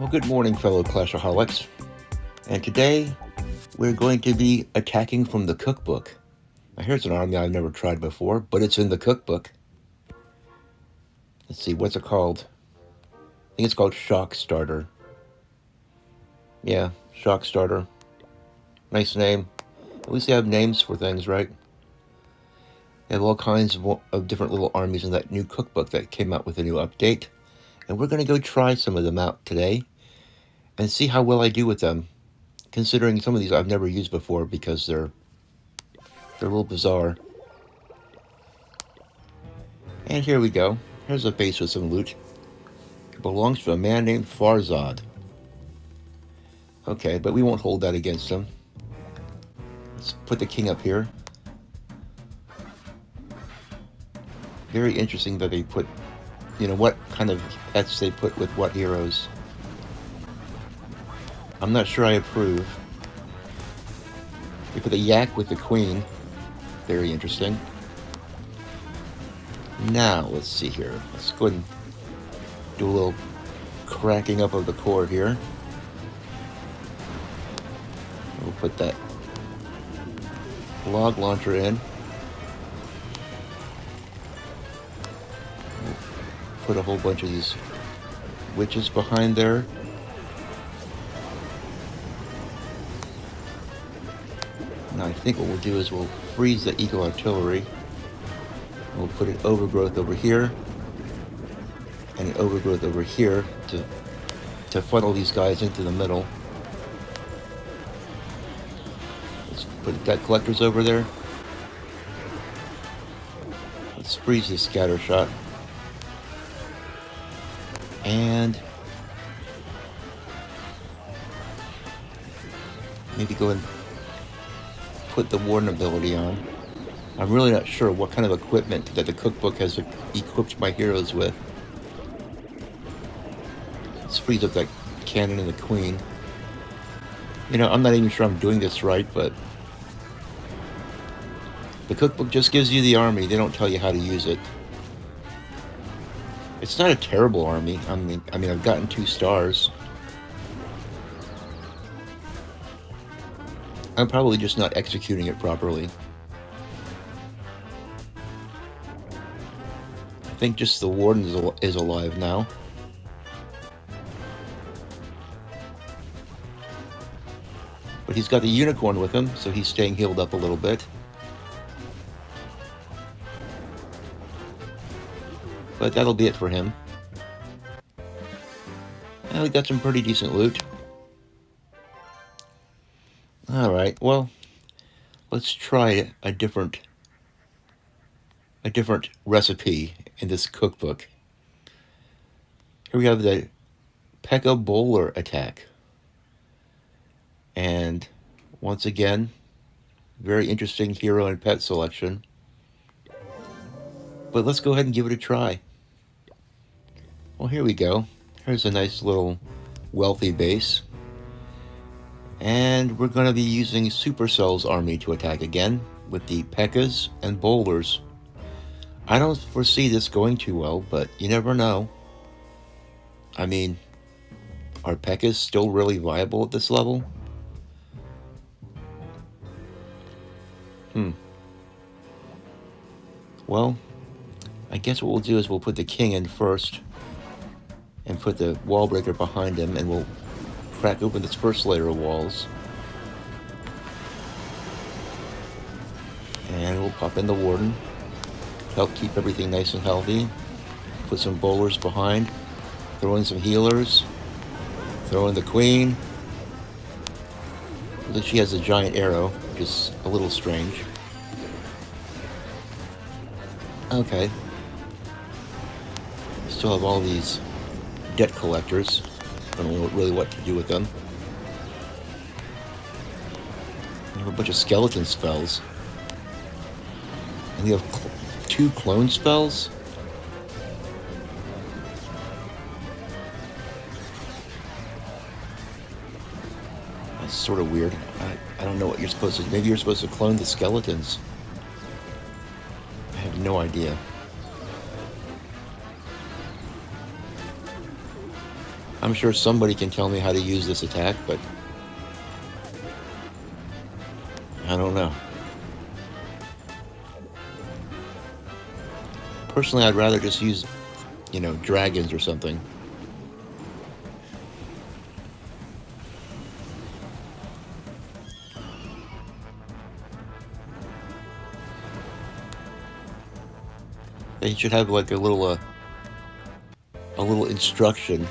Well, good morning, fellow Clashaholics. And today, we're going to be attacking from the cookbook. Now, here's an army I've never tried before, but it's in the cookbook. Let's see, what's it called? I think it's called Shock Starter. Yeah, Shock Starter. Nice name. At least they have names for things, right? They have all kinds of different little armies in that new cookbook that came out with a new update. And we're going to go try some of them out today and see how well I do with them, considering some of these I've never used before because they're a little bizarre. And here we go. Here's a base with some loot. It belongs to a man named Farzad. Okay, but we won't hold that against him. Let's put the king up here. Very interesting that they put, what kind of pets they put with what heroes. I'm not sure I approve. They put a yak with the queen. Very interesting. Now, let's see here. Let's go ahead and do a little cracking up of the core here. We'll put that log launcher in. We'll put a whole bunch of these witches behind there. Now I think what we'll do is we'll freeze the eco artillery. We'll put an overgrowth over here and an overgrowth over here to funnel these guys into the middle. Let's put debt collectors over there. Let's freeze this scatter shot. And maybe go and put the warden ability on. I'm really not sure what kind of equipment that the cookbook has equipped my heroes with. Let's freeze up that cannon and the queen. I'm not even sure I'm doing this right, but the cookbook just gives you the army. They don't tell you how to use it. It's not a terrible army. I mean, I've gotten 2 stars. I'm probably just not executing it properly. I think just the warden is alive now. But he's got the unicorn with him, so he's staying healed up a little bit. But that'll be it for him. And we got some pretty decent loot. Alright, well, let's try a different recipe in this cookbook. Here we have the Pekka Bowler attack. And once again, very interesting hero and pet selection. But let's go ahead and give it a try. Well, here we go. Here's a nice little wealthy base. And we're going to be using Supercells army to attack again with the Pekkas and Bowlers. I don't foresee this going too well, but you never know. I mean, are Pekkas still really viable at this level? Well, I guess what we'll do is we'll put the king in first and put the wall breaker behind him, and we'll crack open this first layer of walls. And we'll pop in the warden, help keep everything nice and healthy. Put some bowlers behind, throw in some healers, throw in the queen. Although she has a giant arrow, which is a little strange. Okay. Still have all these debt collectors. I don't know really what to do with them. We have a bunch of skeleton spells. And we have 2 clone spells? That's sort of weird. I don't know what you're supposed to do. Maybe you're supposed to clone the skeletons. I have no idea. I'm sure somebody can tell me how to use this attack, but I don't know. Personally, I'd rather just use, dragons or something. They should have like a little instruction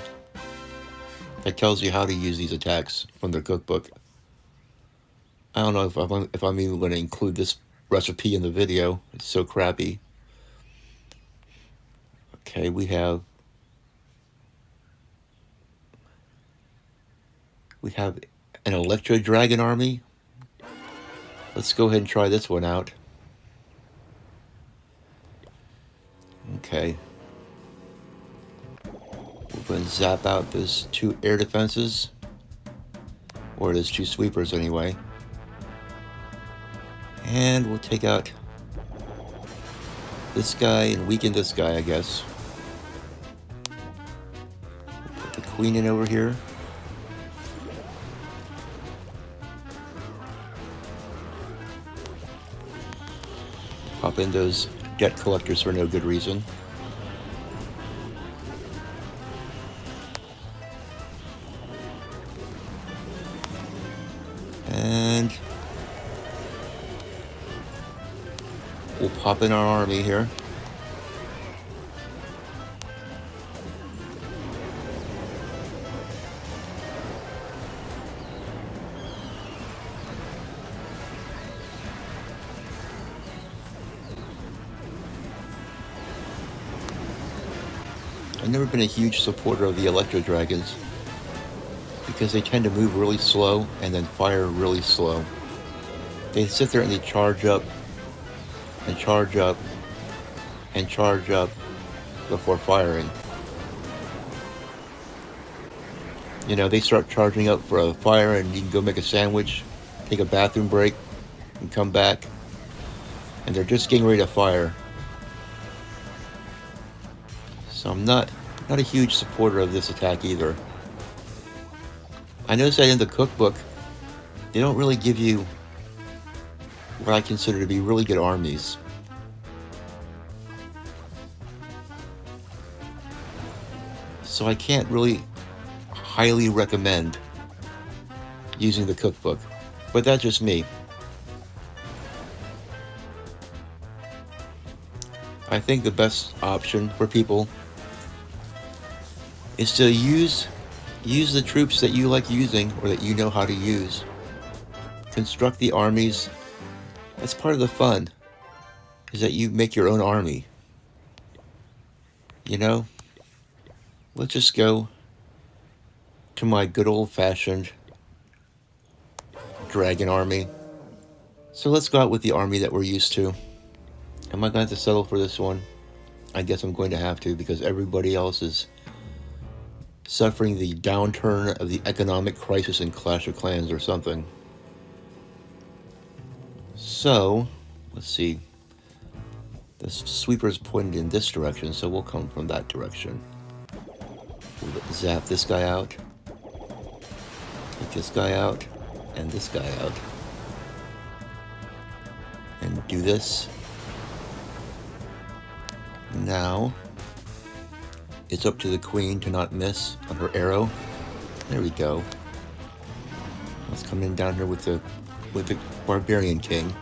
that tells you how to use these attacks from their cookbook. I don't know if I'm even going to include this recipe in the video. It's so crappy. Okay, we have an Electro Dragon army. Let's go ahead and try this one out. Okay. We're going to zap out those 2 air defenses. Or those 2 sweepers anyway. And we'll take out this guy and weaken this guy, I guess. We'll put the queen in over here. Pop in those debt collectors for no good reason. And we'll pop in our army here. I've never been a huge supporter of the Electro Dragons because they tend to move really slow and then fire really slow. They sit there and they charge up and charge up and charge up before firing. They start charging up for a fire and you can go make a sandwich, take a bathroom break, and come back, and they're just getting ready to fire. So I'm not a huge supporter of this attack either. I noticed that in the cookbook, they don't really give you what I consider to be really good armies. So I can't really highly recommend using the cookbook, but that's just me. I think the best option for people is to use the troops that you like using or that you know how to use. Construct the armies. That's part of the fun, is that you make your own army. Let's just go to my good old-fashioned dragon army. So let's go out with the army that we're used to. Am I going to have to settle for this one? I guess I'm going to have to, because everybody else is suffering the downturn of the economic crisis in Clash of Clans or something. So, let's see. The sweeper's pointed in this direction, so we'll come from that direction. We'll zap this guy out. Take this guy out. And this guy out. And do this. Now, it's up to the queen to not miss on her arrow. There we go. Let's come in down here with the barbarian king.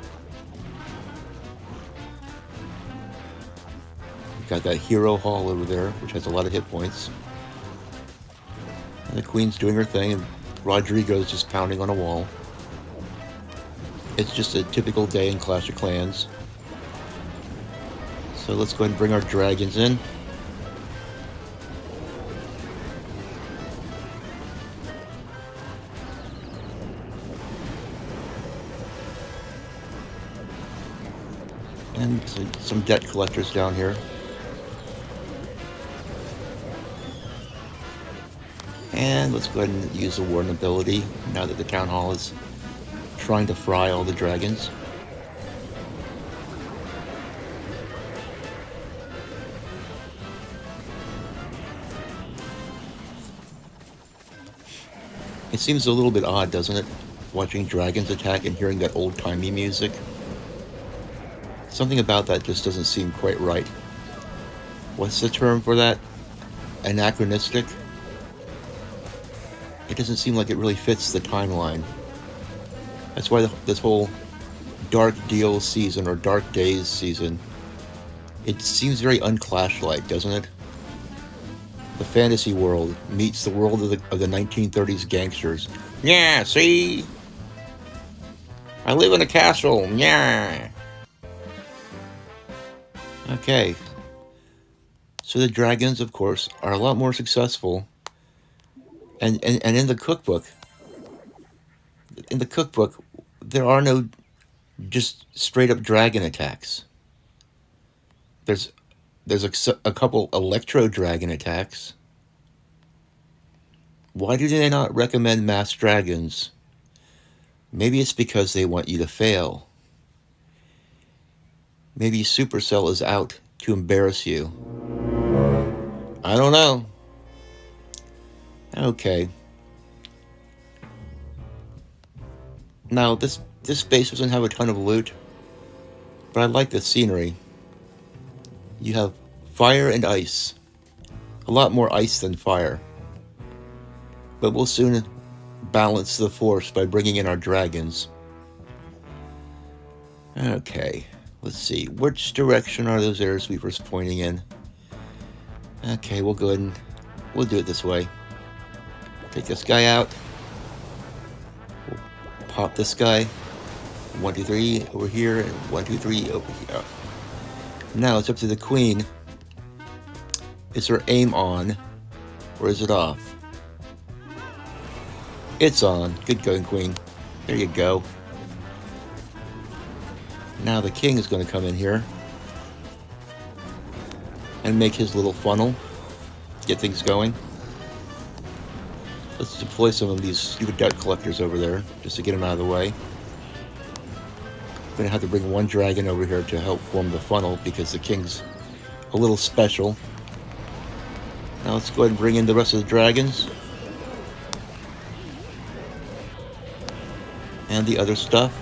We've got that hero hall over there, which has a lot of hit points. And the queen's doing her thing, and Rodrigo's just pounding on a wall. It's just a typical day in Clash of Clans. So let's go ahead and bring our dragons in. And some debt collectors down here. And let's go ahead and use the warden ability now that the town hall is trying to fry all the dragons. It seems a little bit odd, doesn't it? Watching dragons attack and hearing that old-timey music. Something about that just doesn't seem quite right. What's the term for that? Anachronistic? It doesn't seem like it really fits the timeline. That's why this whole Dark Deals season or Dark Days season, it seems very unclash-like, doesn't it? The fantasy world meets the world of the 1930s gangsters. Yeah, see? I live in a castle. Yeah. Okay. So the dragons, of course, are a lot more successful. And in the cookbook, there are no just straight up dragon attacks. There's a couple electro dragon attacks. Why do they not recommend mass dragons? Maybe it's because they want you to fail. Maybe Supercell is out to embarrass you. I don't know. Okay. Now, this base doesn't have a ton of loot, but I like the scenery. You have fire and ice. A lot more ice than fire. But we'll soon balance the force by bringing in our dragons. Okay, let's see. Which direction are those air sweepers pointing in? Okay, we'll go ahead and we'll do it this way. Take this guy out. We'll pop this guy. 1, 2, 3 over here, and 1, 2, 3 over here. Now it's up to the queen. Is her aim on, or is it off? It's on. Good going, queen. There you go. Now the king is going to come in here and make his little funnel. Get things going. Let's deploy some of these stupid debt collectors over there, just to get them out of the way. I'm going to have to bring one dragon over here to help form the funnel, because the king's a little special. Now let's go ahead and bring in the rest of the dragons. And the other stuff.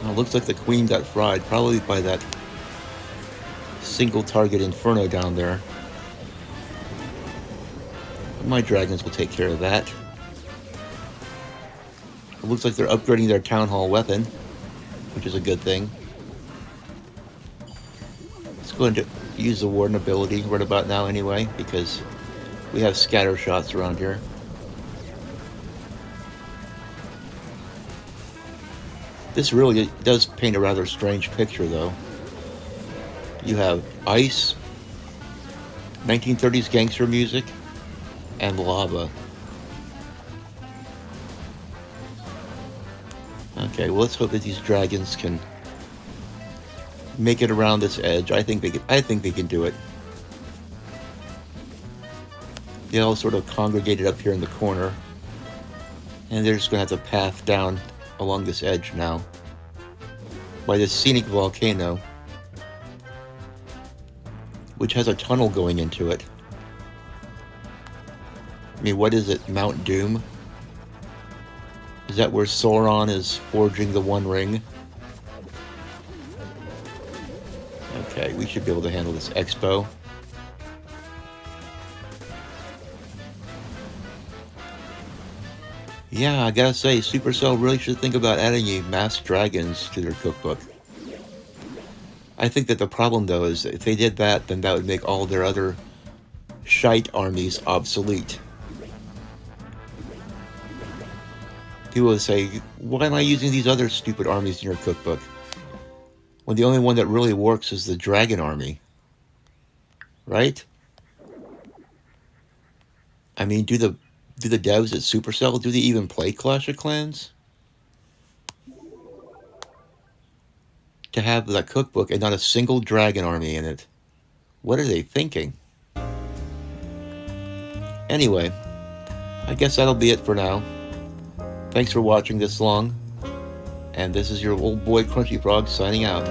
Now, it looks like the queen got fried, probably by that single target inferno down there. My dragons will take care of that. It looks like they're upgrading their town hall weapon, which is a good thing. Let's go ahead and use the warden ability right about now anyway, because we have scatter shots around here. This really does paint a rather strange picture, though. You have ice, 1930s gangster music, and lava. Okay, well, let's hope that these dragons can make it around this edge. I think they can do it. They all sort of congregated up here in the corner, and they're just going to have to path down along this edge now by this scenic volcano, which has a tunnel going into it. I mean, what is it, Mount Doom? Is that where Sauron is forging the One Ring? Okay, we should be able to handle this expo. Yeah, I gotta say, Supercell really should think about adding a masked dragons to their cookbook. I think that the problem, though, is if they did that, then that would make all their other shite armies obsolete. People would say, why am I using these other stupid armies in your cookbook, when the only one that really works is the dragon army? Right? I mean, do the devs at Supercell, do they even play Clash of Clans? To have that cookbook and not a single dragon army in it. What are they thinking? Anyway, I guess that'll be it for now. Thanks for watching this long. And this is your old boy Crunchy Frog signing out.